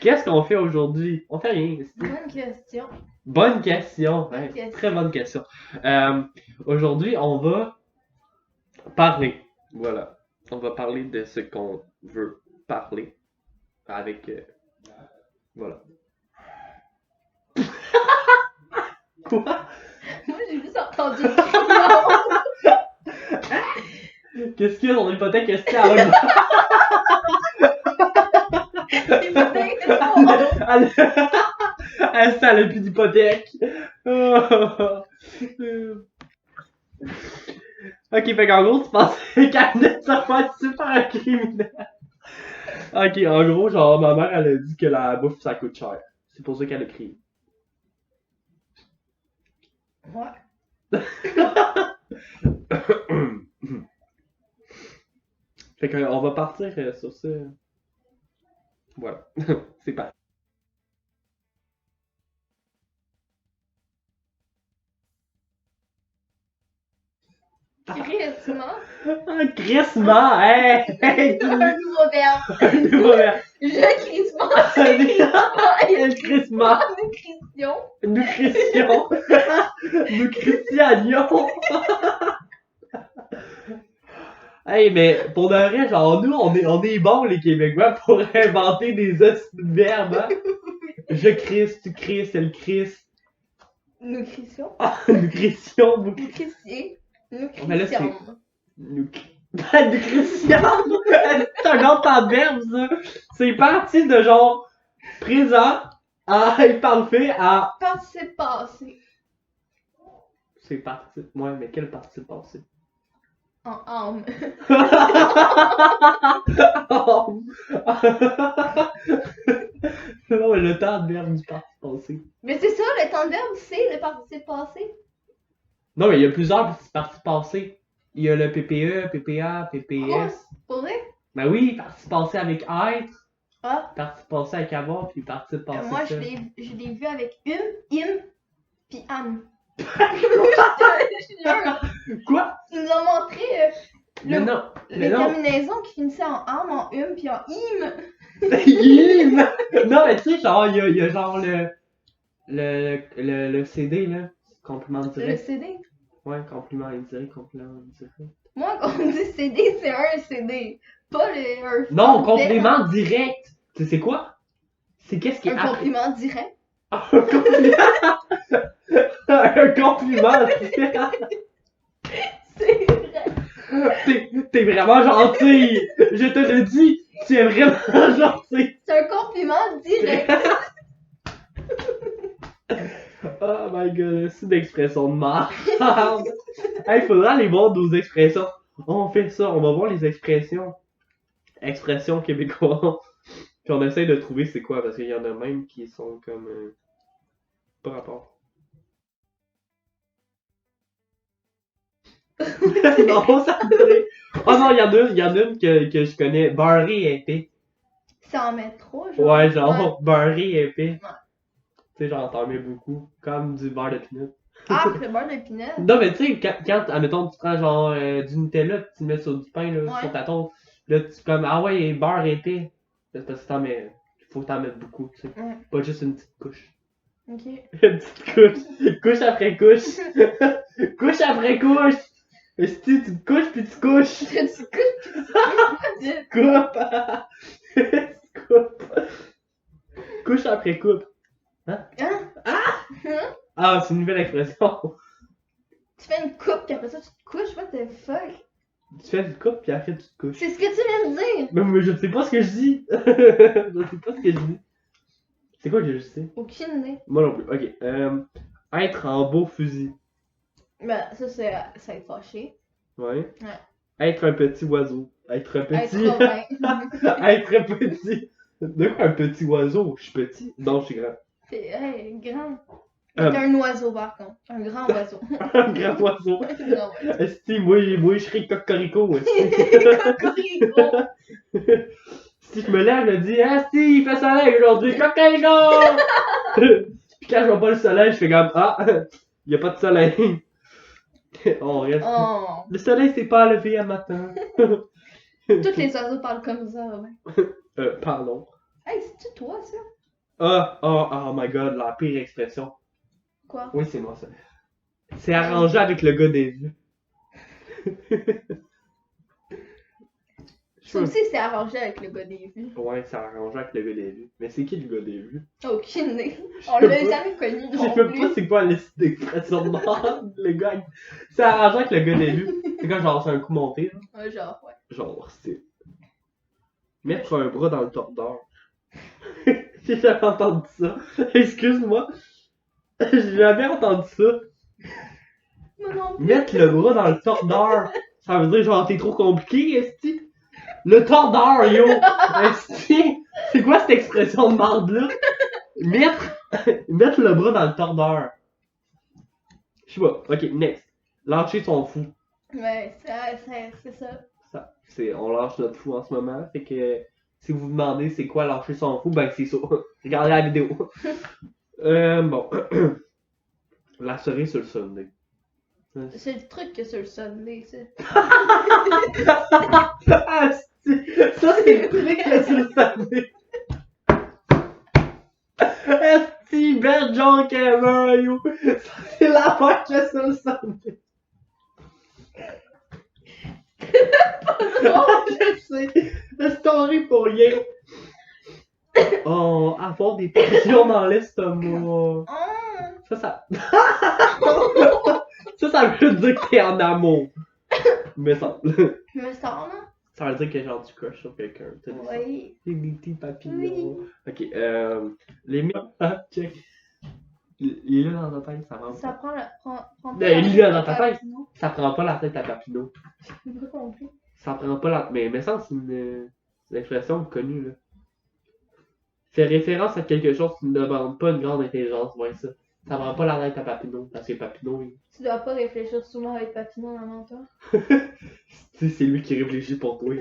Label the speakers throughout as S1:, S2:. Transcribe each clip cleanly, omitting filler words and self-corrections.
S1: Qu'est-ce qu'on fait aujourd'hui? On fait rien.
S2: Bonne question.
S1: Bonne question.
S2: Bonne
S1: Ouais,
S2: question.
S1: très bonne question. Aujourd'hui, on va parler. Voilà. On va parler de ce qu'on veut parler. Avec. Voilà. Quoi?
S2: Moi, j'ai juste entendu le crayon.
S1: Qu'est-ce qu'il y a dans l'hypothèque? Est-ce qu'il y a
S2: L'hypothèque,
S1: elle a plus d'hypothèque. Ok, fait qu'en gros, tu pensais qu'elle venait de se faire super criminel. Ok, en gros, genre, ma mère, elle a dit que la bouffe, ça coûte cher. C'est pour ça qu'elle a crié.
S2: Ouais.
S1: Fait qu'on va partir sur ça. Voilà. C'est parti.
S2: Crissement.
S1: Un crissement! Hey! Hey!
S2: Un nouveau verbe.
S1: Nouveau verbe.
S2: Je crissement, c'est crissement.
S1: Le crissement.
S2: Nutrition.
S1: Nutrition. Nous Christianions. Hey, mais pour de vrai, genre, nous, on est bons, les Québécois, pour inventer des hosties de verbes, hein? Je crisse, tu crisses, elle crisse.
S2: Nutrition.
S1: Nutrition, beaucoup.
S2: Nutritier.
S1: Mais là,
S2: Nutrition.
S1: Nutrition! C'est un autre temps de verbe, ça! C'est parti de genre présent à parfait à.
S2: Participe passé.
S1: C'est parti. Ouais, mais quel participe passé?
S2: En âme.
S1: Non, mais le temps de verbe du participe passé.
S2: Mais c'est ça, le temps de verbe, c'est le participe passé.
S1: Non, mais il y a plusieurs participes passés. Il y a le PPE, PPA, PPS.
S2: Pour vrai?
S1: Ben oui, participe passé avec être,
S2: Ah.
S1: participe passé avec avoir, puis participe passé.
S2: Moi,
S1: ça.
S2: je l'ai vu avec im, puis Anne.
S1: Quoi?
S2: Tu nous as montré
S1: Mais non,
S2: les terminaisons qui finissaient en âme, en puis en im.
S1: Non, mais tu sais, genre, il y a genre le CD, là. Compliment
S2: Le
S1: direct.
S2: CD.
S1: Ouais, compliment indirect, compliment direct.
S2: Moi, quand on dit CD, c'est un CD. Pas un.
S1: Non, compliment direct. Tu sais quoi? C'est qu'est-ce qui est
S2: un
S1: après?
S2: compliment direct.
S1: Un compliment. Un compliment direct.
S2: C'est vrai.
S1: T'es vraiment gentil. Je te le dis, tu es vraiment gentil.
S2: C'est un compliment direct.
S1: Oh my god, c'est une expression de merde. Hey, faudra aller voir nos expressions. On fait ça, on va voir les expressions. Expressions québécoises. Puis on essaye de trouver c'est quoi, parce qu'il y en a même qui sont comme. Pas rapport. Non, ça me fait. Oh non, il y en a une que je connais. Beurré épais.
S2: C'est en métro, genre.
S1: Ouais, genre, beurré épais.
S2: Ouais.
S1: Tu sais, genre, t'en mets beaucoup. Comme du beurre de pinot.
S2: Ah, le beurre d'épinette.
S1: Non, mais tu sais, quand, admettons, tu prends genre du Nutella, pis tu le mets sur du pain, là,
S2: Ouais.
S1: sur ta toast, là, tu comme, ah ouais, beurre épais. C'est parce que t'en mets. Faut que t'en mettes beaucoup, tu sais.
S2: Ouais.
S1: Pas juste une petite couche.
S2: Ok.
S1: Une petite couche. Couche après couche. Couche après couche. Et si tu te couches puis tu couches.
S2: Tu
S1: Coupe. Coupe. Couche après coupe.
S2: Hein?
S1: Ah, c'est une nouvelle expression.
S2: Tu fais une coupe, puis après ça, tu te couches. What the fuck?
S1: Tu fais une coupe puis après tu te couches.
S2: C'est ce que tu viens de dire.
S1: Mais je sais pas ce que je dis. Je sais pas ce que je dis. C'est quoi que je sais?
S2: Aucune idée.
S1: Moi non plus. Ok. Être en beau fusil.
S2: Ben, ça, c'est être fâché.
S1: Ouais.
S2: Ouais.
S1: Être un petit oiseau. Être un petit.
S2: Être robin.
S1: Être un petit. De quoi un petit oiseau? Je suis petit? Non, je suis grand.
S2: T'es grand. T'es un oiseau, par contre. Un grand oiseau.
S1: Un grand oiseau.
S2: Un grand oiseau.
S1: Esti, moi je serais cocorico.
S2: Cocorico.
S1: Si je me lève, je me dis, Esti, il fait soleil aujourd'hui, cocorico! Puis quand je vois pas le soleil, je fais comme, ah, y a pas de soleil. On reste.
S2: Oh.
S1: Le soleil s'est pas levé à matin.
S2: Tous les oiseaux parlent comme ça, ouais.
S1: Pardon.
S2: Hey, c'est-tu toi, ça?
S1: Oh my god, la pire expression.
S2: Quoi?
S1: Oui, c'est moi ça. C'est arrangé avec le gars des vues.
S2: Ça aussi, c'est arrangé avec le gars des vues.
S1: Ouais, c'est arrangé avec le gars des vues. Mais c'est qui le gars des vues?
S2: Aucune idée.
S1: Je
S2: On
S1: sais
S2: l'a
S1: pas.
S2: jamais connu
S1: Je
S2: non
S1: sais même
S2: plus.
S1: pas c'est quoi l'expression de merde, le gars. C'est arrangé avec le gars des vues. C'est quand genre c'est un coup monté, là.
S2: Ouais, genre, ouais.
S1: Genre, c'est. Mettre un bras dans le tordeur. J'ai jamais entendu ça. Excuse-moi. J'ai jamais entendu ça.
S2: Moi non plus.
S1: Mettre le bras dans le tordeur. Ça veut dire genre t'es trop compliqué, esti. Le tordeur, yo! Esti! C'est quoi cette expression de merde-là? Mettre le bras dans le tordeur. Je sais pas. Ok, next. Lâcher son fou.
S2: Ouais, c'est ça.
S1: Ça, on lâche notre fou en ce moment. Fait que si vous vous demandez c'est quoi lâcher son fou, ben c'est ça. Regardez la vidéo. Bon. La cerise sur le Sunday.
S2: C'est le truc que sur le Sunday, ça.
S1: Ah, ça c'est le truc que sur le Sunday. Esti, belle joke ever, yo. Ça c'est la fois que sur le Sunday. Oh, je sais. La story pour rien. Oh, avoir des pressions dans l'estomac.
S2: Oh!
S1: Ça veut dire que t'es en amour. Mais ça.
S2: Me semble.
S1: Ça veut dire que genre tu crush sur quelqu'un. T'as dit ça.
S2: Oui.
S1: Des petits papillons.
S2: Oui.
S1: Ok, les check. Il est là dans ta tête, ça rentre.
S2: Ça prend la. Prend
S1: Ben, il est là dans ta tête.
S2: Papineau.
S1: Ça prend pas la tête à Papineau.
S2: J'ai pas compris.
S1: Ça prend pas la. Mais ça, c'est une expression connue, là. Fait référence à quelque chose qui ne demande pas une grande intelligence, ouais, ça. Ça prend pas la tête à Papineau, parce que Papineau, il...
S2: Tu dois pas réfléchir souvent avec Papineau dans mon temps.
S1: Tu sais, c'est lui qui réfléchit pour toi.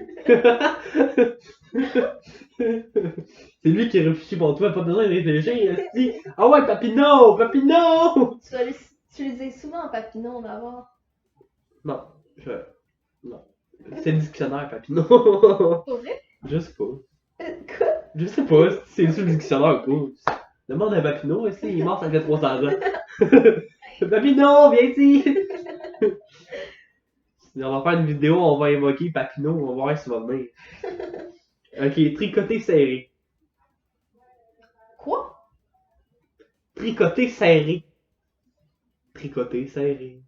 S1: C'est lui qui réfléchit pour toi, pas besoin de réfléchir, esti. Ah ouais, Papineau! Papineau!
S2: Tu dois l'utiliser souvent Papineau d'abord.
S1: Non, non. C'est le dictionnaire, Papineau.
S2: Pour vrai?
S1: Je sais pas.
S2: Quoi?
S1: Je sais pas si c'est sur le dictionnaire ou pas. Demande à Papineau, esti, il est mort, ça fait 300 ans. Papineau, viens ici! On va faire une vidéo, on va invoquer Papineau, on va voir s'il va venir. Ok, tricoter serré.
S2: Quoi?
S1: Tricoter serré. Tricoter serré.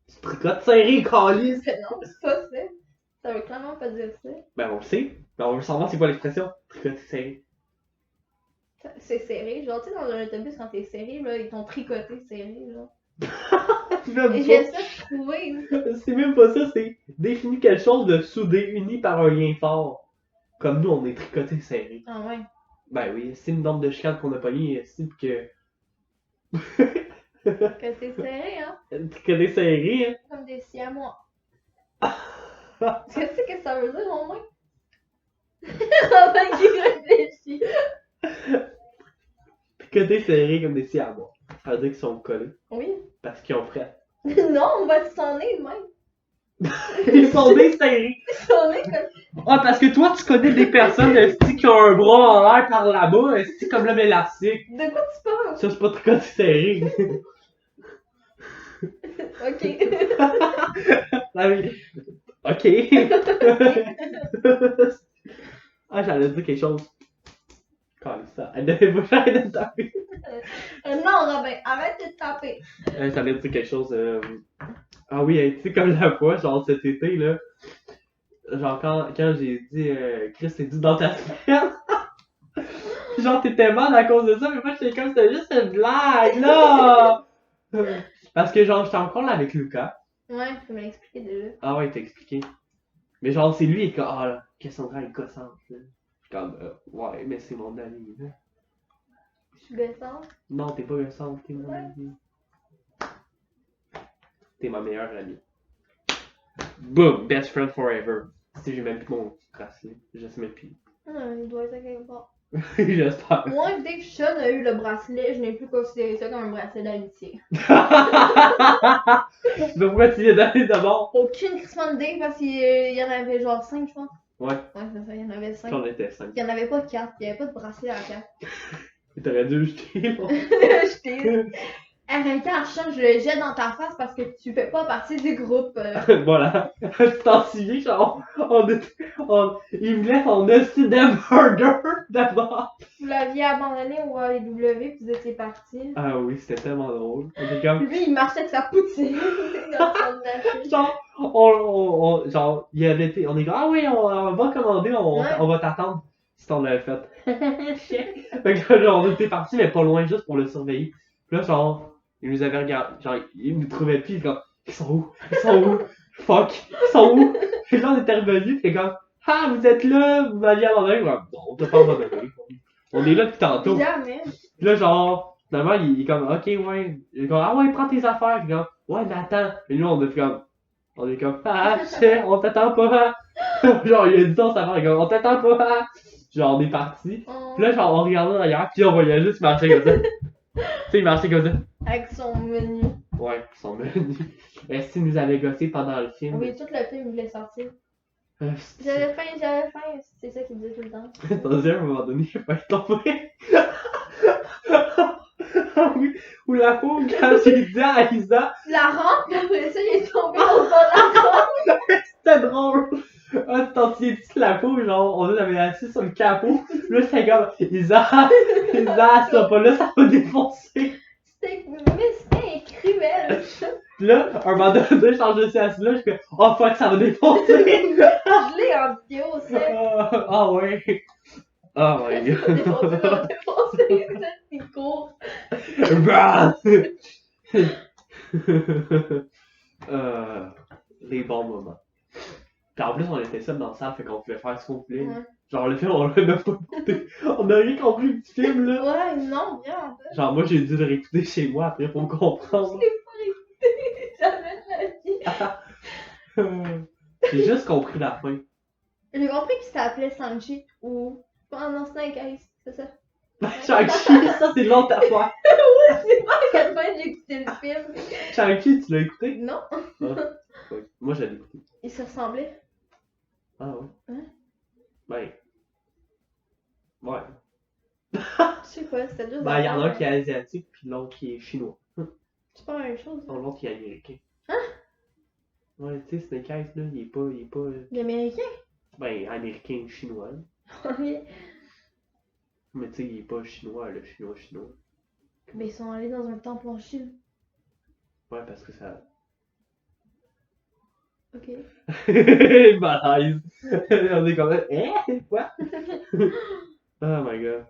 S1: Tu tricotes serré, calice!
S2: Non, c'est pas ça. Ça veut clairement pas dire ça.
S1: Ben on le sait. Ben on veut savoir c'est quoi l'expression. Tricoter serré.
S2: C'est serré. Genre, tu sais, dans un autobus, quand t'es serré, là, ils t'ont tricoté serré, genre.
S1: Même
S2: Et
S1: pas.
S2: j'essaie de trouver.
S1: C'est même pas ça, c'est définir quelque chose de soudé, uni par un lien fort. Comme nous, on est tricoté serré.
S2: Ah ouais.
S1: Ben oui, c'est une norme de chicane qu'on a pogné, c'est que.
S2: Que c'est serré, hein.
S1: Tricoté serré, hein.
S2: Comme des siamois. Tu sais que ça veut dire au moins? Enfin, qui réfléchit.
S1: Tricoté serré comme des siamois. Ça veut dire qu'ils sont collés.
S2: Oui.
S1: Parce qu'ils ont frais.
S2: Non, on va s'en est de même.
S1: Ils sont desserrés.
S2: S'en est comme.
S1: Ah, parce que toi, tu connais des personnes esti, qui ont un bras en l'air par là-bas, esti, comme l'homme élastique.
S2: De quoi tu parles?
S1: Ça, c'est pas tricoté serré.
S2: Ok.
S1: Ah oui. Ok. Ah, j'allais dire quelque chose. Calme ça. Elle devait pas faire de taper.
S2: Non, Robin, arrête de te taper.
S1: J'allais dire quelque chose. Ah oui, tu sais, comme la fois, genre cet été, là. Genre, quand j'ai dit, Chris, t'es dit dans ta semaine. Genre, t'étais mal à cause de ça, mais moi, j'étais comme, c'était juste une blague, là! Parce que, genre, j'étais encore là avec Lucas.
S2: Ouais, tu me l'as expliqué déjà.
S1: Ah ouais, il t'a expliqué. Mais genre, c'est lui, qui ah là, qu'est-ce qu'on est gossante, là. Je suis comme, ouais, mais c'est mon ami, là.
S2: Je suis gossante.
S1: Non, t'es pas gossante, t'es mon
S2: Ouais.
S1: ami. T'es ma meilleure amie. Boom, best friend forever. Si j'ai même plus mon bracelet, je sais même plus.
S2: Il doit être à quelque part.
S1: J'espère.
S2: Moi, dès que Sean a eu le bracelet, je n'ai plus considéré ça comme un bracelet d'amitié.
S1: Mais pourquoi tu l'as donné d'abord?
S2: Aucune crissement d'idée parce qu'il y en avait genre 5, je pense.
S1: Ouais,
S2: Ouais, c'est ça, il y en avait 5.
S1: puis on était 5.
S2: Il n'y en avait pas 4, il n'y avait pas de bracelet à 4.
S1: T'aurais dû le jeter, là.
S2: Je t'ai arrêté en change, je le jette dans ta face parce que tu fais pas partie du groupe.
S1: Voilà. Tu t'en souviens, genre, il voulait son hostie d'hamburger d'abord.
S2: Vous l'aviez abandonné au AEW puis vous étiez partis.
S1: Ah oui, c'était tellement drôle. On était comme,
S2: Lui, il marchait avec sa poutine. Dans son affiche.
S1: genre, genre, il avait été, on est comme, ah oui, on va commander,
S2: Ouais.
S1: on va t'attendre. Si t'en avais fait. Fait que là, genre, on était partis, mais pas loin, juste pour le surveiller. Puis là, genre, il nous avait regardé, genre, il nous trouvait plus, comme, ils sont où? Ils sont où? Fuck, ils sont où? Puis là, on était revenus, puis comme, ah, vous êtes là, vous m'aviez abandonné. Comme, non, on t'a pas abandonné. On est là depuis tantôt.
S2: Jamais.
S1: Puis là, genre, finalement, il est comme, ok, ouais. Il est comme, ah ouais, prends tes affaires. Puis comme, ouais, mais attends. Et nous, on est comme, ah, on t'attend pas. Genre, il a dit ça, on s'affaire, comme, on t'attend pas. Genre, on est parti.
S2: Oh.
S1: Puis là, genre, on regardait derrière, puis on voyait juste marcher comme ça. Tu sais, il marchait comme ça.
S2: Avec son menu.
S1: Ouais, son menu. Est-ce qu'il nous avait gossé pendant le film?
S2: Oui, tout le film voulait sortir.
S1: C'est
S2: J'avais faim, c'est ça qu'il disait tout le temps.
S1: Dans un moment donné, il va tomber. Ah oui, ou la pauvre, quand j'ai dit à Isa,
S2: La rampe, puis après ça, il est tombé au bas de la rampe.
S1: c'était drôle. Ah, tu t'en souviens-tu de la pauvre, genre, on avait assis sur le capot. Là, c'est comme, Isa, ça pas là, ça va défoncer.
S2: C'était cruel.
S1: Puis là, un moment donné, genre, je suis assis là, je fais, oh fuck, ça va défoncer.
S2: Je l'ai en vidéo, c'est.
S1: Ah ouais. Oh my god.
S2: Défoncé, c'est court.
S1: Bah! Les bons moments. Puis en plus, on était seuls dans la salle, fait qu'on pouvait faire ce qu'on voulait.
S2: Ouais.
S1: Genre, le film, on l'a même pas écouté. On a rien compris du film, là.
S2: Ouais, non, bien en fait.
S1: Genre, moi, j'ai dû le réécouter chez moi après pour comprendre.
S2: Jamais de la vie.
S1: J'ai juste compris la fin.
S2: J'ai compris qu'il s'appelait Sanji ou. Ah non, Snake Eyes, c'est ça.
S1: Shang-Chi, ça, c'est l'autre affaire.
S2: C'est pas à quel point j'ai écouté le film.
S1: Shang-Chi, tu l'as écouté?
S2: Non,
S1: Ouais. Moi, je l'ai écouté.
S2: il se ressemblait.
S1: Ah ouais?
S2: Hein?
S1: Ben. Ouais.
S2: Je sais pas, c'était juste.
S1: Ben, il y en a un qui est asiatique, puis l'autre qui est chinois.
S2: C'est pas la même chose.
S1: Non, l'autre qui est américain.
S2: Hein?
S1: Ouais, tu sais, Snake Eyes, là, il est pas.
S2: L'américain?
S1: Ben, américain, chinois. Là.
S2: Oui.
S1: Mais tu sais, il est pas chinois, le chinois.
S2: Mais ils sont allés dans un temple en Chine.
S1: Ouais, parce que ça.
S2: Ok.
S1: Malaise. On est comme, quoi? Oh my god.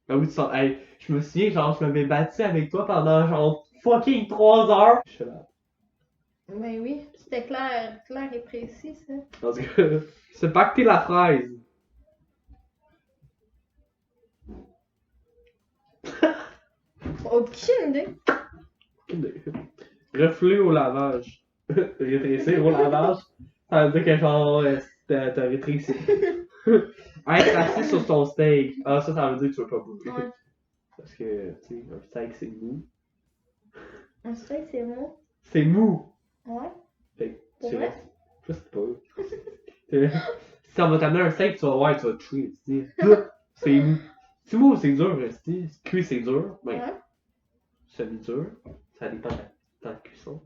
S1: Ah oui, tu sens, hey, je me souviens, genre, je m'avais battu avec toi pendant genre fucking 3 heures. Je suis là.
S2: Ben oui, c'était clair et précis ça.
S1: Parce que c'est pacter la fraise.
S2: Aucune idée.
S1: Reflux au lavage. Rétrécir au lavage. Ça veut dire que genre, t'as rétréci. Être assis sur ton steak. Ah, ça veut dire que tu veux pas bouger.
S2: Ouais.
S1: Parce que, tu sais, un steak c'est mou.
S2: Un steak, c'est mou.
S1: C'est mou!
S2: Ouais.
S1: Fait que,
S2: Pour
S1: tu
S2: vrai?
S1: restes. Je sais pas. Si ça va t'amener un steak, tu vas voir, tu vas te tuer. C'est mou. C'est mou, c'est dur, rester. Cuit, c'est dur. Ben,
S2: Ouais.
S1: semi-dur. Ça dépend de la temps de cuisson.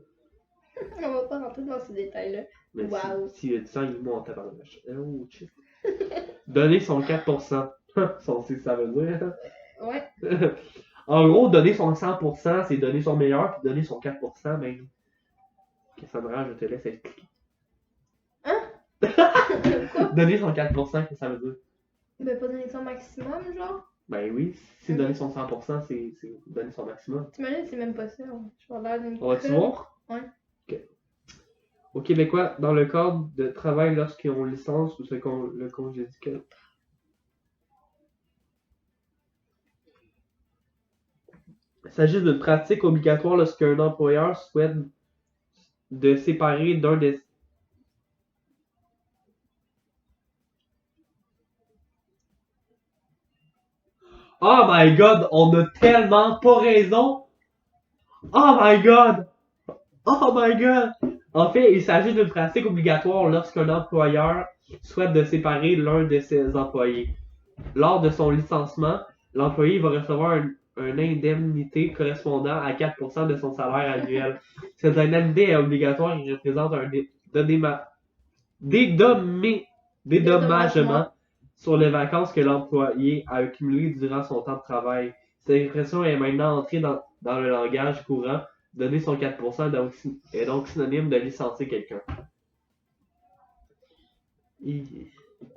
S2: On va pas rentrer dans ces détails-là.
S1: Mais
S2: Wow.
S1: si le sang il est mou en tabarnache. Oh shit. Donner son 4%. C'est ça veut dire.
S2: Ouais.
S1: En gros, donner son 100%, c'est donner son meilleur, puis donner son 4%, ben. Cassandra, je te laisse expliquer.
S2: Quoi?
S1: Donner son 4%, qu'est-ce que ça veut dire?
S2: Ben pas donner son maximum, genre.
S1: Ben oui, si donner son 100%, c'est donner son maximum.
S2: T'imagines, c'est même pas ça. Je vais l'air d'une
S1: On va-tu
S2: conne.
S1: voir?
S2: Ouais.
S1: Ok. Au Québécois, dans le cadre de travail lorsqu'ils ont licence ou le congé d'éducation. Il s'agit d'une pratique obligatoire lorsqu'un employeur souhaite de séparer d'un des... Oh my god, on a tellement pas raison! Oh my god! Oh my god! En fait, il s'agit d'une pratique obligatoire lorsqu'un employeur souhaite de séparer l'un de ses employés. Lors de son licenciement, l'employé va recevoir une indemnité correspondant à 4% de son salaire annuel. Cette indemnité est obligatoire et représente un dédommagement sur les vacances que l'employé a accumulées durant son temps de travail. Cette expression est maintenant entrée dans le langage courant. Donner son 4% est donc synonyme de licencier quelqu'un.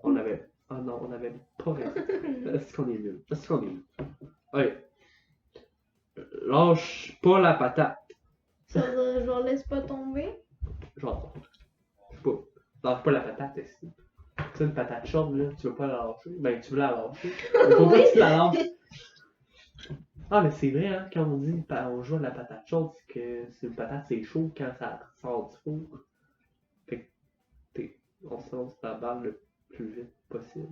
S1: On avait... Ah non, on avait pas raison. Est-ce qu'on est nul? Est-ce qu'on est nul? Ok. Lâche pas la patate.
S2: Ça veut dire, je leur laisse pas tomber.
S1: Genre, je sais pas. Lâche pas la patate, est-ce que c'est une patate chaude, là? Tu veux pas la lâcher? Ben, tu veux la lâcher. Mais faut pas que tu la lâches. Ah, mais c'est vrai, hein, quand on dit on joue à la patate chaude, c'est que c'est une patate, c'est chaud quand ça sort du four. Fait que on se lance la balle le plus vite possible.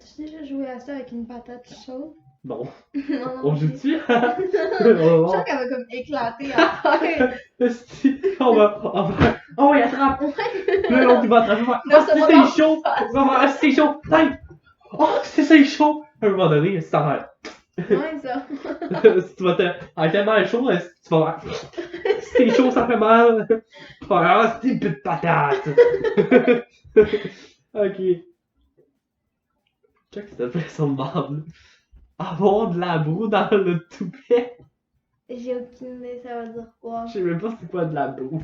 S2: Tu as déjà joué à ça avec une patate chaude?
S1: Non.
S2: Non,
S1: On joue-tu?
S2: Je sens qu'elle va comme éclater à terre.
S1: On va. Oh, oui, attrape! Là, l'autre, il va attraper.
S2: Là, ça va dans
S1: C'est chaud! C'est chaud! Oh, c'est chaud! À un moment donné, ça va.
S2: Ouais, ça.
S1: Si tu vas te. Ah, tellement chaud, tu vas voir. Si c'est chaud, ça fait mal. Tu vas voir, c'est une petite patate. Ok. Check cette expression de marde. Avoir de la boue dans le toupet.
S2: J'ai aucune idée, ça veut dire quoi.
S1: Je sais même pas c'est quoi de la boue.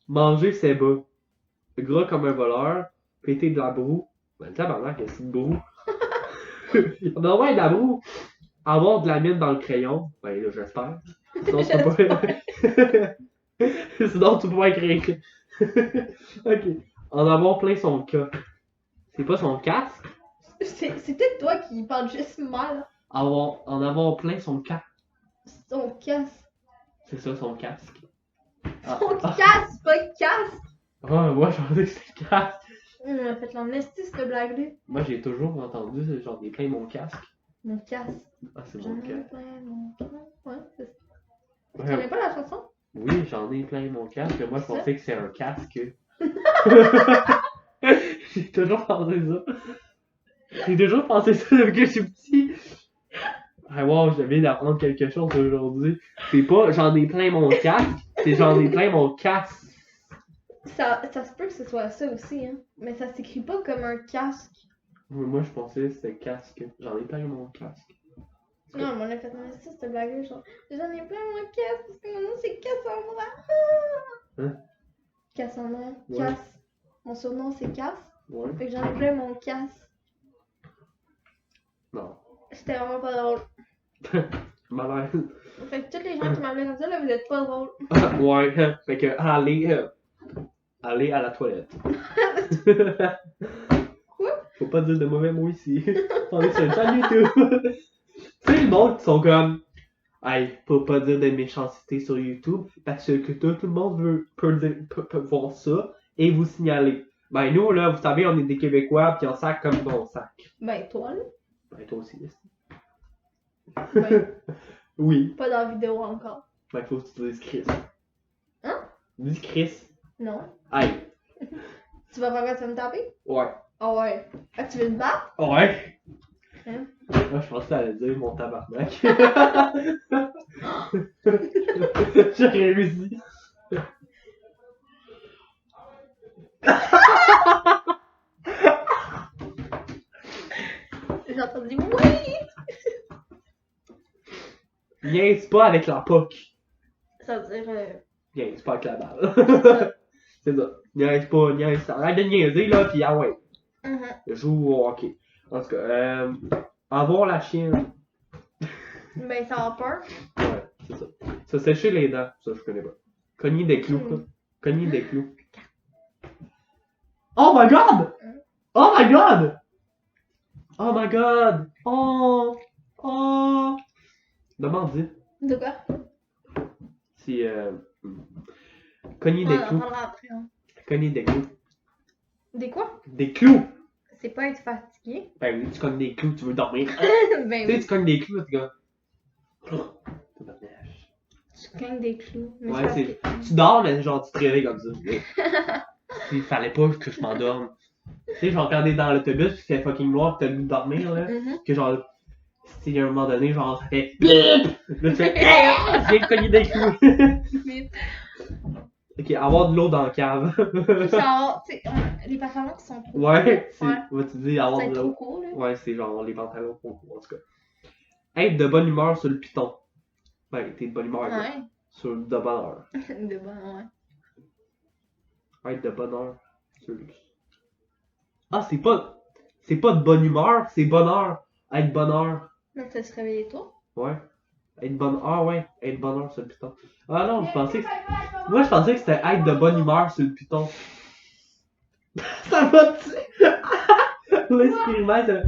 S1: Manger, c'est bas. Gras comme un voleur. Péter de la boue. Ben, tabarnak, qu'est-ce que c'est de boue? Il y en a moins de la boue. Avoir de la mine dans le crayon. Ben là, j'espère. Sinon, tu peux pas. Sinon, tu peux pas écrire. Ok. En avoir plein son cas. C'est pas son casque?
S2: C'est peut-être toi qui parle juste mal.
S1: En avoir plein son casque.
S2: Son casque.
S1: C'est ça, son casque.
S2: Son casque, pas casque.
S1: Ah, moi, j'en ai que c'est le casque.
S2: On a fait l'amnestie, cette blague-là.
S1: Moi, j'ai toujours entendu, j'en ai plein mon casque.
S2: Mon casque.
S1: Ah, c'est
S2: J'en
S1: mon
S2: ai
S1: casque.
S2: plein mon casque. Ouais, c'est ça. Tu
S1: Ouais.
S2: connais pas la chanson?
S1: Oui, j'en ai plein mon casque. Moi, je
S2: Ça?
S1: pensais que c'est un casque. J'ai toujours pensé ça. J'ai toujours pensé ça depuis que je suis petit. Ah, wow, je viens d'apprendre quelque chose aujourd'hui. C'est pas j'en ai plein mon casque, c'est j'en ai plein mon casque.
S2: Ça se peut que ce soit ça aussi, hein. Mais ça s'écrit pas comme un casque.
S1: Moi, je pensais que c'était casque. J'en ai plein mon casque.
S2: Non, mais on a fait l'amnestie, cette blague-là. Genre, j'en ai plein mon casque parce que mon nom c'est Cassandra.
S1: Hein?
S2: Cassandra.
S1: Ouais.
S2: Casse. Mon surnom c'est Casse.
S1: Ouais.
S2: Fait que j'en ai plein mon casse.
S1: Non.
S2: C'était vraiment pas drôle.
S1: Malade.
S2: Fait que tous les gens qui m'appelaient comme ça, là, vous êtes pas drôles.
S1: Ouais. Fait que allez à la toilette.
S2: Quoi?
S1: Faut pas dire de mauvais mots ici. On est sur une chaîne YouTube. Tu sais, le monde qui sont comme. Hey, faut pas dire de méchanceté sur YouTube parce que tout le monde peut voir ça et vous signaler. Ben nous là, vous savez, on est des Québécois pis on sac comme bon sac.
S2: Ben, toi, là.
S1: Ben toi aussi.
S2: Ben,
S1: Oui.
S2: pas dans la vidéo encore.
S1: Ben faut que tu dises Chris.
S2: Hein?
S1: Dis Chris.
S2: Non.
S1: Hey.
S2: Tu vas faire quoi, tu vas me taper?
S1: Ouais.
S2: Ah ouais. Ah, tu veux me battre?
S1: Ouais.
S2: Hein?
S1: Moi je pensais à aller dire mon tabarnak. J'ai réussi.
S2: J'ai entendu oui!
S1: Niaise pas avec la POC.
S2: Ça veut dire.
S1: Niaise pas avec la balle. C'est ça. Niaise pas, niaise. Arrête de niaiser là, pis ah ouais. Joue au hockey. En tout cas, avoir la chienne.
S2: Ben, ça a peur.
S1: Ouais, c'est ça. Se sécher les dents, ça je connais pas. Cogner des clous. Cogner des clous. Oh my god! Oh my god! Oh my god! Oh! Oh! Demande-y.
S2: De quoi?
S1: Si, cogner des
S2: On en
S1: clous.
S2: parlera après. Hein.
S1: Cogner des clous.
S2: Des quoi?
S1: Des clous!
S2: C'est pas être fatigué.
S1: Ben oui, tu cognes des clous, tu veux dormir.
S2: Ben
S1: Tu sais,
S2: oui.
S1: tu cognes des clous, tu gars.
S2: Tu cognes des clous. Mais
S1: Ouais,
S2: parce
S1: c'est.
S2: que-
S1: Tu dors, mais genre tu te réveilles comme ça. Il fallait pas que je m'endorme. Tu sais, genre quand on est dans l'autobus pis c'est fucking noir pis t'as le goût de dormir là, que genre, tu sais, à un moment donné, genre ça fait BIP! Là tu fais j'ai cogné des clous. Ok, avoir de l'eau dans la cave.
S2: Genre, tu sais, les pantalons qui sont trop
S1: Ouais, c'est.
S2: Ouais.
S1: Ouais, tu dis avoir
S2: C'est
S1: de
S2: trop
S1: l'eau.
S2: court, là.
S1: Ouais, c'est genre les pantalons trop courts, en tout cas. Être de bonne humeur sur le piton. Ben, t'es de bonne humeur, là.
S2: Ouais.
S1: Sur de bonne heure.
S2: De bon, ouais.
S1: Être de bonne heure sur le. Ah, c'est pas. C'est pas de bonne humeur, c'est bonheur. Être bonne heure.
S2: Donc, tu vas se réveiller tôt.
S1: Ouais. Être bonne. Ah ouais, être bonne heure sur le piton. Ah non, je pensais que. Moi, je pensais que c'était être de bonne humeur sur le piton. Ça va tu. L'expériment,
S2: Là,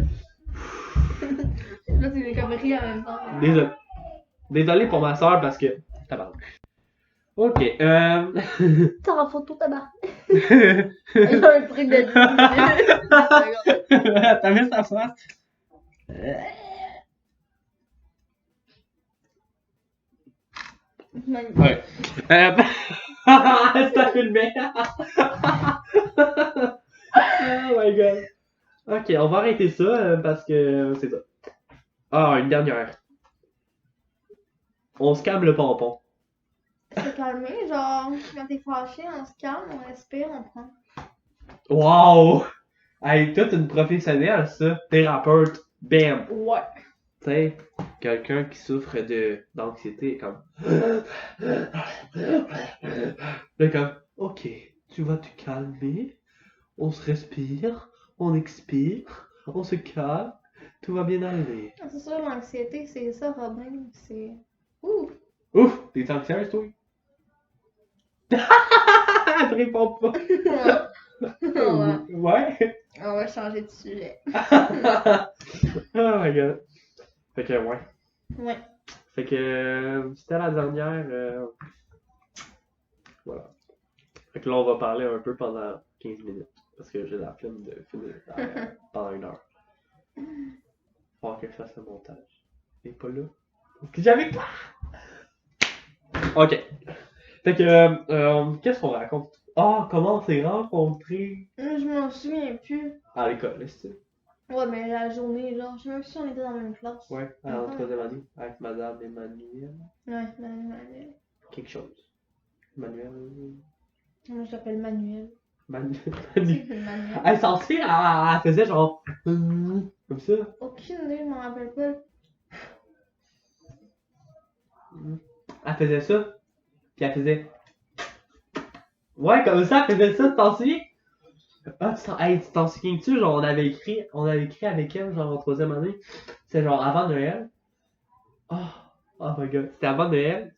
S2: c'est comme rire en même temps.
S1: Désolé. Désolé pour ma soeur parce que. Tabarnak. Ok,
S2: T'auras photo tabac. Il y a un truc de 10 minutes.
S1: T'as vu sa face? Ouais. Ça filmait. Oh my god. Ok, on va arrêter ça parce que c'est ça. Ah, une dernière. On se calme le pompon.
S2: Se calmer, genre, quand t'es fâché, on se calme, on respire, on prend.
S1: Wow! Hey, toi, t'es une professionnelle, ça. Thérapeute. Bam!
S2: Ouais.
S1: Tu sais, quelqu'un qui souffre d'anxiété, comme. Là, comme, ok, tu vas te calmer, on se respire, on expire, on se calme, tout va bien aller.
S2: C'est sûr, l'anxiété, c'est ça, Robin. C'est. Ouh!
S1: Ouf, t'es anxieuse, toi? Elle te répond pas.
S2: Ouais.
S1: Ouais.
S2: On va changer de sujet.
S1: Oh my god. Fait que, ouais.
S2: Ouais.
S1: Fait que, c'était la dernière. Voilà. Fait que là, on va parler un peu pendant 15 minutes. Parce que j'ai la flemme de finir pendant 1 heure. Faut que je fasse le montage. Il est pas là. Parce que j'avais pas! Ok. Fait que, qu'est-ce qu'on raconte? Ah, comment on s'est rencontrés?
S2: Je m'en souviens plus.
S1: À l'école, est-ce que
S2: Ouais, mais la journée, genre, je sais même plus si on était dans la même classe.
S1: ouais, à la troisième année, avec Madame Emmanuel.
S2: Ouais, Manuel.
S1: Quelque chose. Emmanuel.
S2: Moi, je l'appelle Manuel.
S1: Manuel.
S2: Manuel.
S1: Elle s'en fait, elle faisait genre. Comme ça.
S2: Aucune idée, je m'en rappelle pas.
S1: Elle faisait ça. Puis elle faisait. Ouais, comme ça, elle faisait ça, tu t'en souviens? Ah, tu t'en souviens-tu? Genre, on avait écrit avec elle, genre en troisième année. C'était genre avant Noël. Oh my god. C'était avant Noël.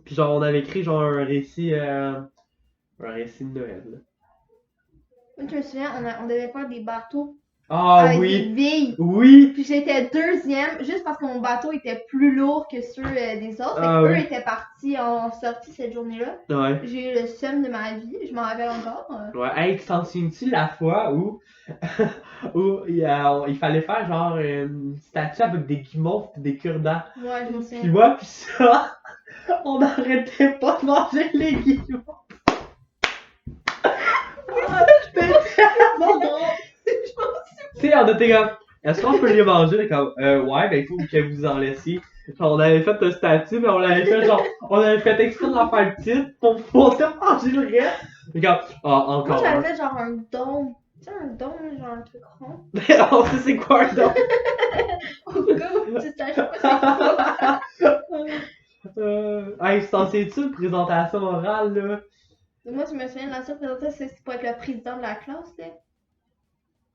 S1: Puis genre, on avait écrit genre un récit de Noël. Là.
S2: Moi, je me souviens, on devait faire des bateaux
S1: Ah
S2: avec
S1: oui!
S2: des billes.
S1: Oui!
S2: Puis j'étais deuxième, juste parce que mon bateau était plus lourd que ceux des autres. Fait
S1: Ah
S2: qu'eux
S1: oui.
S2: étaient partis en sortie cette journée-là.
S1: Ouais.
S2: J'ai eu le seum de ma vie, je m'en rappelle encore.
S1: Ouais, hey, t'en souviens-tu la fois où, où il fallait faire genre une statue avec des guimauves et des cure-dents?
S2: Ouais, je m'en
S1: Puis
S2: souviens.
S1: moi, pis ça, on n'arrêtait pas de manger les guimauves. C'était tellement drôle. Tu sais, on était comme, est-ce qu'on peut les manger? Comme, ouais, ben il faut que vous en laissiez. Genre, on avait fait un statut, mais on l'avait fait genre, on avait fait exprès de l'en faire petite pour pouvoir manger le reste. Et comme,
S2: Moi,
S1: encore un.
S2: j'avais fait genre un dôme. Tu sais, un dôme, genre un truc rond.
S1: On sait c'est quoi un don?
S2: Au cas où tu saches pas c'est quoi.
S1: Hey, t'en sais-tu une présentation orale, là?
S2: Moi, je me souviens de la seule présentation, c'est pour être le président de la classe, là.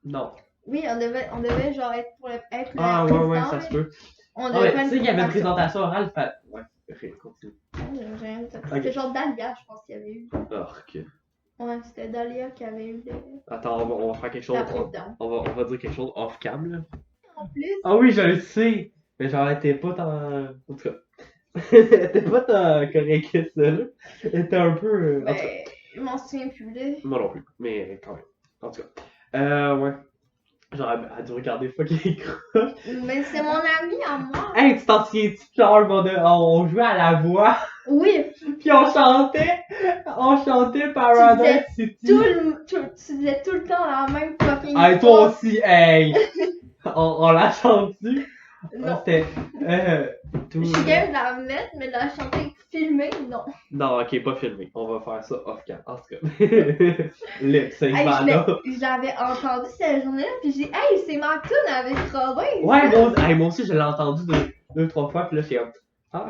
S1: Non.
S2: Oui, on devait genre être pour être le
S1: Ah,
S2: président.
S1: ouais, ça
S2: là.
S1: se peut.
S2: On
S1: Ah,
S2: devait
S1: ouais,
S2: faire
S1: tu sais, il y avait une
S2: présentation.
S1: présentation orale, fait. Ouais, ok, continue.
S2: J'ai rien dit.
S1: Ok.
S2: C'était genre Dahlia, je pense qu'il y avait eu.
S1: Ah, ok.
S2: Ouais, c'était Dahlia qui avait eu
S1: Attends, on va faire quelque chose.
S2: la présidente.
S1: On va dire quelque chose off-cam, là.
S2: En plus,
S1: Ah oui, je le sais! Mais genre, elle était pas tant. En tout cas. Elle était pas tant correcte que ça, là. Elle était un peu. En tout cas.
S2: ben, je m'en souviens plus, là.
S1: Moi non plus, mais quand même. En tout cas. Ouais. Genre, elle a dû regarder fucking croche.
S2: Mais c'est mon ami à moi.
S1: Hey, tu t'en souviens-tu? Genre, on jouait à la voix.
S2: Oui,
S1: Puis on chantait Paradise City.
S2: Tu disais tout le temps la même fucking
S1: Hey, toi
S2: phrase.
S1: aussi, hey! On la chante-tu?
S2: Non.
S1: C'était.
S2: Je suis game de la mettre, mais de la chanter filmée, non.
S1: Non, ok, pas filmé. On va faire ça off-cam. En tout cas. Lip sync
S2: Hey,
S1: Vada.
S2: je l'avais entendu cette journée-là, puis j'ai dit, hey, c'est ma tune avec Robin.
S1: Ouais, moi aussi, je l'ai entendu deux, trois fois, puis là, j'étais comme. Ah!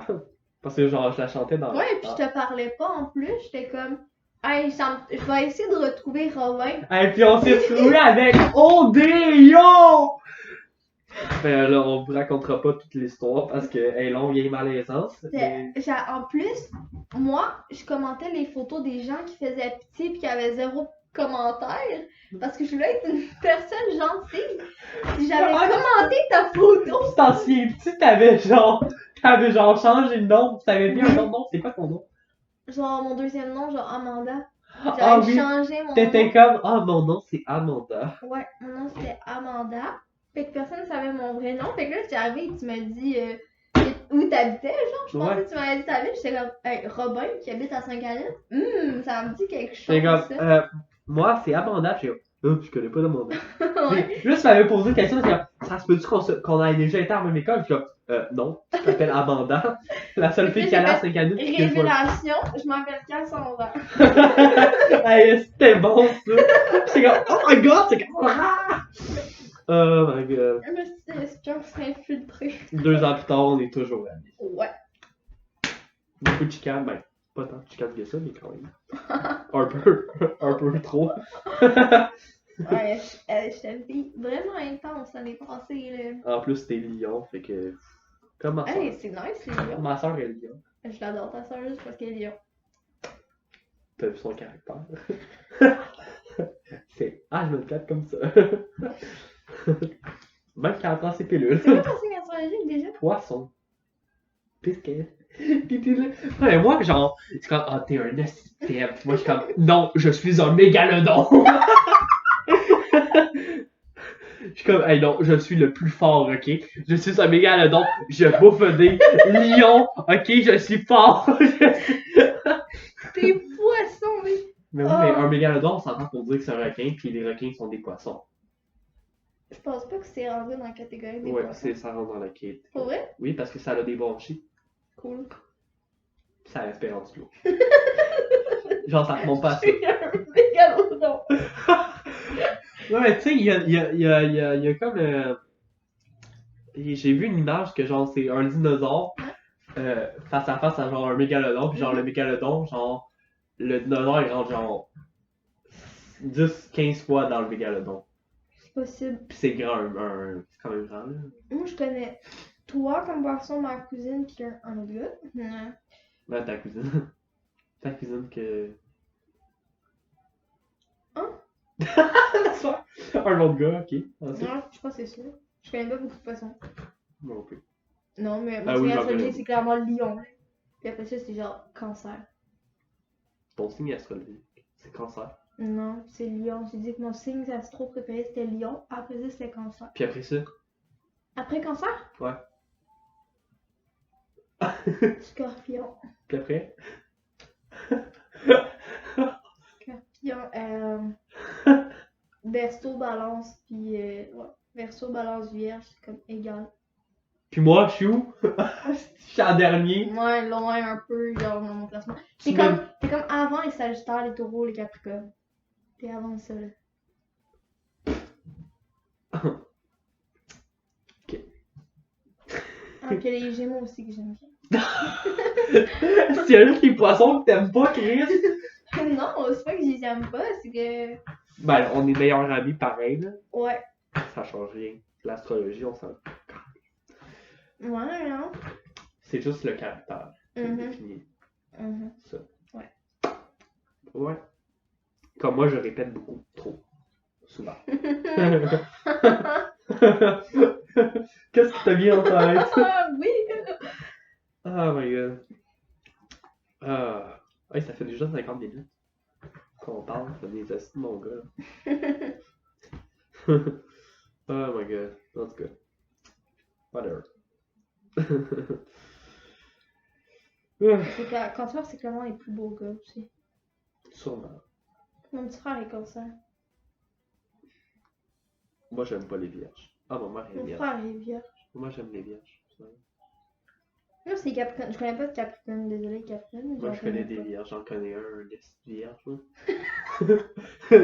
S1: Parce que genre, je la chantais dans.
S2: Ouais, puis je te parlais pas en plus, j'étais comme, hey, je vais essayer de retrouver Robin.
S1: Et puis on s'est retrouvé avec Odéo! Ben là, on vous racontera pas toute l'histoire parce qu'elle est longue et malaisante. Mais...
S2: En plus, moi, je commentais les photos des gens qui faisaient pitié puis qui avaient zéro commentaire parce que je voulais être une personne gentille. Puis j'avais commenté ta photo.
S1: Tu t'en souviens-tu, t'avais genre changé de nom, tu t'avais mis un autre nom, c'est quoi ton nom?
S2: Genre mon deuxième nom, genre Amanda.
S1: Ah
S2: J'avais
S1: oui,
S2: changé mon
S1: t'étais
S2: nom.
S1: comme, ah mon nom c'est Amanda.
S2: Ouais, mon nom c'était Amanda. Fait que personne ne savait mon vrai nom. Fait que là, j'étais arrivée et tu m'as dit où t'habitais, genre. Je pensais que tu m'avais dit ta ville. J'étais comme, hey, Robin qui habite à Saint-Canette. Ça me dit quelque chose.
S1: J'étais comme,
S2: ça.
S1: moi c'est Amanda, j'étais comme, je connais pas d'Amanda.
S2: Ouais.
S1: Juste, tu m'avais posé une question, j'étais comme, ça se peut-tu qu'on ait déjà été à la même école? J'étais comme, non, tu t'appelles Amanda. La seule fille qui allait à Saint-Canette.
S2: Révélation, je m'appelle Cassandra.
S1: Hey, c'était bon ça. J'étais comme, oh my god, c'est comme, ah! Oh my god.
S2: Je me suis dit, espion s'infiltrer.
S1: 2 ans plus tard, on est toujours amis.
S2: Ouais.
S1: Beaucoup de chicanes, ben, pas tant de chicanes que ça, mais quand même. Un peu trop.
S2: Ouais, j'étais une fille vraiment intense l'année passée, là.
S1: En plus, t'es Lyon, fait que. Comme ma soeur.
S2: Hey, c'est nice, c'est Lyon.
S1: Ma soeur est Lyon.
S2: Je l'adore, ta soeur, juste parce qu'elle est Lyon.
S1: T'as vu son caractère. C'est. Ah, je me traite comme ça. Même quand elle prend ses pilules.
S2: C'est quoi ton signe astrologique déjà?
S1: Poisson. Pisquet. Pis t'es là. Ouais, moi, genre, c'est comme, ah, t'es un assistant. Moi, je suis comme, non, je suis un mégalodon. Je suis comme, hey, non, je suis le plus fort, ok? Je suis un mégalodon, je bouffe des lions, ok? Je suis fort.
S2: T'es poisson,
S1: Mais oui, mais un mégalodon, on s'entend pour dire que c'est un requin, puis les requins sont des poissons.
S2: Je pense pas que c'est rentré dans la catégorie des
S1: Ouais,
S2: poissons.
S1: ça rentre dans la quête.
S2: Pour vrai?
S1: Oui, parce que ça a des branchies.
S2: Cool.
S1: Ça respire en dessous de l'eau. Genre, ça remonte pas à ça.
S2: Je suis un mégalodon.
S1: Ouais, mais tu sais, il y a comme. J'ai vu une image que, genre, c'est un dinosaure face à face à, genre, un mégalodon, puis, genre, le mégalodon, genre, le dinosaure, il rentre, genre, 10-15 fois dans le mégalodon.
S2: C'est possible.
S1: Puis c'est grand, c'est quand même grand, là.
S2: Moi, je connais toi comme poisson, ma cousine, puis un autre gars.
S1: Ouais, ta cousine. Ta cousine que.
S2: Hein?
S1: Un autre gars, ok. Ensuite.
S2: Non, je pense que c'est sûr. Je connais pas beaucoup de poissons.
S1: Moi non plus.
S2: Non, mais
S1: Ah
S2: mon
S1: oui,
S2: signe
S1: j'en
S2: astrologique,
S1: connais.
S2: c'est clairement le lion. Puis après ça, c'est genre cancer.
S1: Ton signe astrologique, c'est cancer.
S2: Non, c'est lion. J'ai dit que mon signe astro préféré, c'était lion. Après ça, c'était cancer.
S1: Puis après ça?
S2: Après cancer?
S1: Ouais.
S2: Scorpion.
S1: Puis après?
S2: Scorpion, Verseau, balance, puis ouais. Verseau, balance, vierge, c'est comme égal.
S1: Puis moi, je suis où? Je suis en dernier.
S2: Ouais, loin un peu, genre dans mon classement.
S1: Tu
S2: T'es comme avant les Sagittaires, les Taureaux, les Capricornes. T'es avant ça, là.
S1: Ok.
S2: Ah, puis les Gémeaux aussi que j'aime bien.
S1: S'il y a juste les poissons que t'aimes pas, Chris.
S2: Non, c'est pas que je les aime pas, c'est que.
S1: Ben, on est meilleurs amis pareil, là.
S2: Ouais.
S1: Ça change rien. L'astrologie, on s'en.
S2: Ouais, non?
S1: C'est juste le caractère qui définit ça.
S2: Ouais.
S1: Ouais. Comme moi, je répète beaucoup trop. Souvent. Qu'est-ce qui t'a mis en tête?
S2: Ah oui!
S1: Oh my god. Ouais, ça fait déjà 50 minutes qu'on parle, ça fait des astuces, mon gars. Oh my god. En tout cas. Whatever.
S2: C'est que quand tu vois, c'est Clément est plus beau gars aussi.
S1: Sûrement.
S2: Mon petit frère est comme ça.
S1: Moi, j'aime pas les vierges. Ah, ma mère est
S2: Mon
S1: vierge.
S2: frère est vierge.
S1: Moi, j'aime les vierges.
S2: Moi, c'est Capricorne. Je connais pas de Capricorne, désolé, Capricorne.
S1: Moi, je connais des
S2: pas.
S1: vierges. J'en connais un vierge. Là.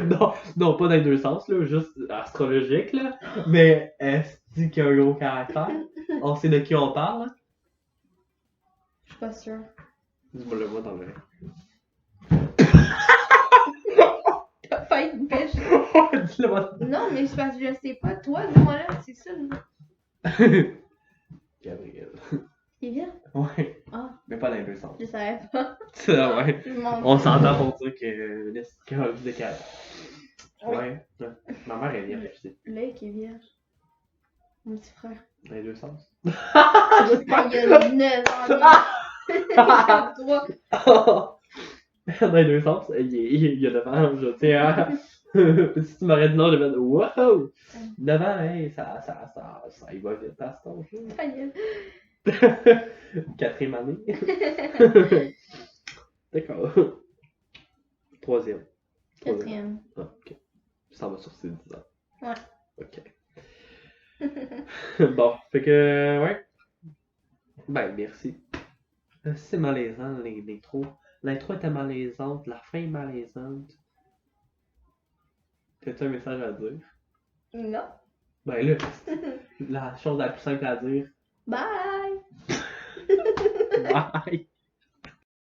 S1: non, non, pas dans les deux sens, là, juste astrologique, là. Mais est-ce qu'il y a un gros caractère? On sait de qui on parle, là?
S2: Je suis pas sûre.
S1: Dis-moi le moi dans le.
S2: T'as pas une pêche.
S1: Dis-le moi.
S2: Non, mais c'est parce que je sais pas. Toi, dis-moi là, c'est ça.
S1: Gabriel.
S2: Il est bien?
S1: Ouais.
S2: Ah,
S1: Mais pas dans les deux sens.
S2: je savais pas.
S1: Ça, ouais.
S2: Je m'en
S1: On
S2: fous.
S1: s'entend pour dire que l'escalade décalé.
S2: Oui.
S1: Ouais. Ma mère est vierge, tu sais.
S2: Lake est vierge. Mon petit frère.
S1: Dans les deux sens.
S2: Ah, il y a 9 ans. Toi.
S1: Dans les deux sens, il y a 9 ans, je tiens. Si tu m'aurais dit non, je vais dire wow! 9 ans, hey, ça y va vite à cet âge-là.
S2: Ta gueule.
S1: 4e année. D'accord. 3e.
S2: 4e.
S1: Ah, ok. Ça va sur ces 10 ans.
S2: Ouais.
S1: Ok. Bon, fait que, ouais. Ben, merci. C'est malaisant, l'intro. L'intro était malaisante, la fin est malaisante. T'as-tu un message à dire?
S2: Non.
S1: Ben là, la chose la plus simple à dire.
S2: Bye.
S1: Bye!